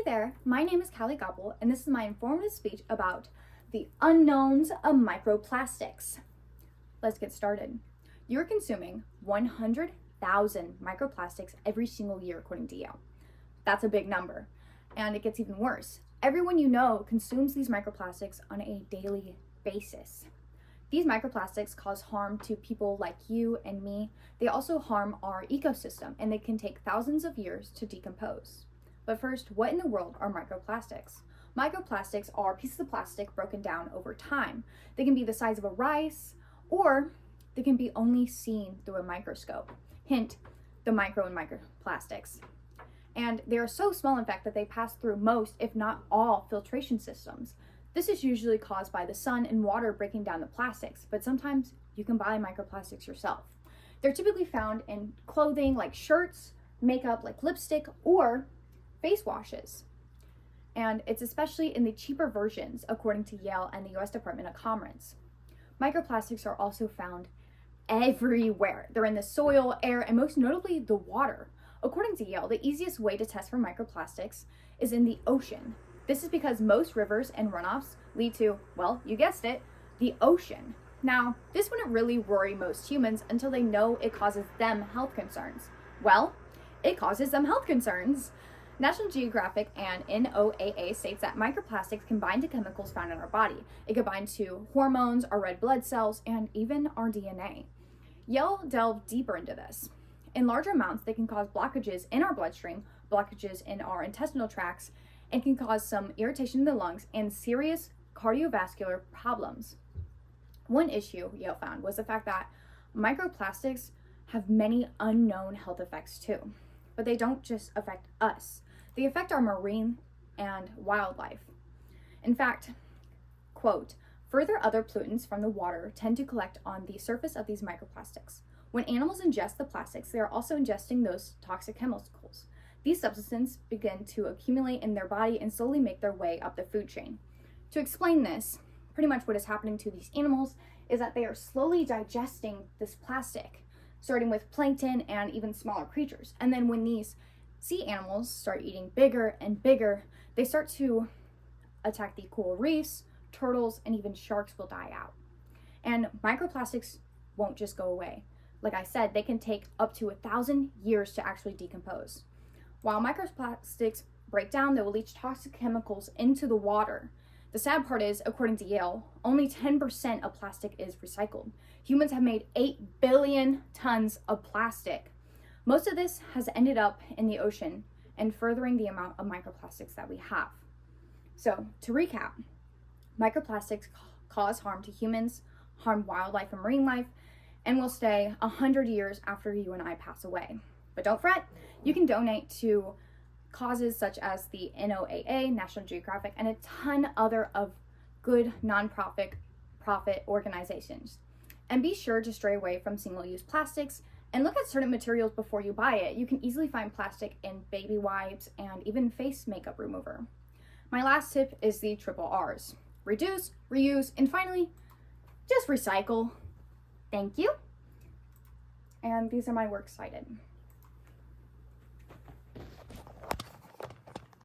Hey there, my name is Callie Gobble, and this is my informative speech about the unknowns of microplastics. Let's get started. You're consuming 100,000 microplastics every single year, according to Yale. That's a big number, and it gets even worse. Everyone you know consumes these microplastics on a daily basis. These microplastics cause harm to people like you and me. They also harm our ecosystem, and they can take thousands of years to decompose. But first, what in the world are microplastics? Microplastics are pieces of plastic broken down over time. They can be the size of a rice, or they can be only seen through a microscope. Hint, the micro and microplastics. And they are so small, in fact, that they pass through most, if not all, filtration systems. This is usually caused by the sun and water breaking down the plastics, but sometimes you can buy microplastics yourself. They're typically found in clothing like shirts, makeup like lipstick, or face washes. And it's especially in the cheaper versions, according to Yale and the US Department of Commerce. Microplastics are also found everywhere. They're in the soil, air, and most notably the water. According to Yale, the easiest way to test for microplastics is in the ocean. This is because most rivers and runoffs lead to, well, you guessed it, the ocean. Now, this wouldn't really worry most humans until they know it causes them health concerns. Well, it causes them health concerns. National Geographic and NOAA states that microplastics can bind to chemicals found in our body. It can bind to hormones, our red blood cells, and even our DNA. Yale delved deeper into this. In larger amounts, they can cause blockages in our bloodstream, blockages in our intestinal tracts, and can cause some irritation in the lungs and serious cardiovascular problems. One issue Yale found was the fact that microplastics have many unknown health effects too. But they don't just affect us. They affect our marine and wildlife. In fact, quote, further other pollutants from the water tend to collect on the surface of these microplastics. When animals ingest the plastics, they are also ingesting those toxic chemicals. These substances begin to accumulate in their body and slowly make their way up the food chain. To explain this, pretty much what is happening to these animals is that they are slowly digesting this plastic, starting with plankton and even smaller creatures. And then when these sea animals start eating bigger and bigger, they start to attack the coral reefs, turtles, and even sharks will die out. And microplastics won't just go away. Like I said, they can take up to 1,000 years to actually decompose. While microplastics break down, they will leach toxic chemicals into the water. The sad part is, according to Yale, only 10% of plastic is recycled. Humans have made 8 billion tons of plastic. Most of this has ended up in the ocean and furthering the amount of microplastics that we have. So, to recap, microplastics cause harm to humans, harm wildlife and marine life, and will stay 100 years after you and I pass away. But don't fret, you can donate to causes such as the NOAA, National Geographic, and a ton other of good non-profit organizations. And be sure to stray away from single-use plastics and look at certain materials before you buy it. You can easily find plastic in baby wipes and even face makeup remover. My last tip is the triple R's. Reduce, reuse, and finally, just recycle. Thank you. And these are my works cited.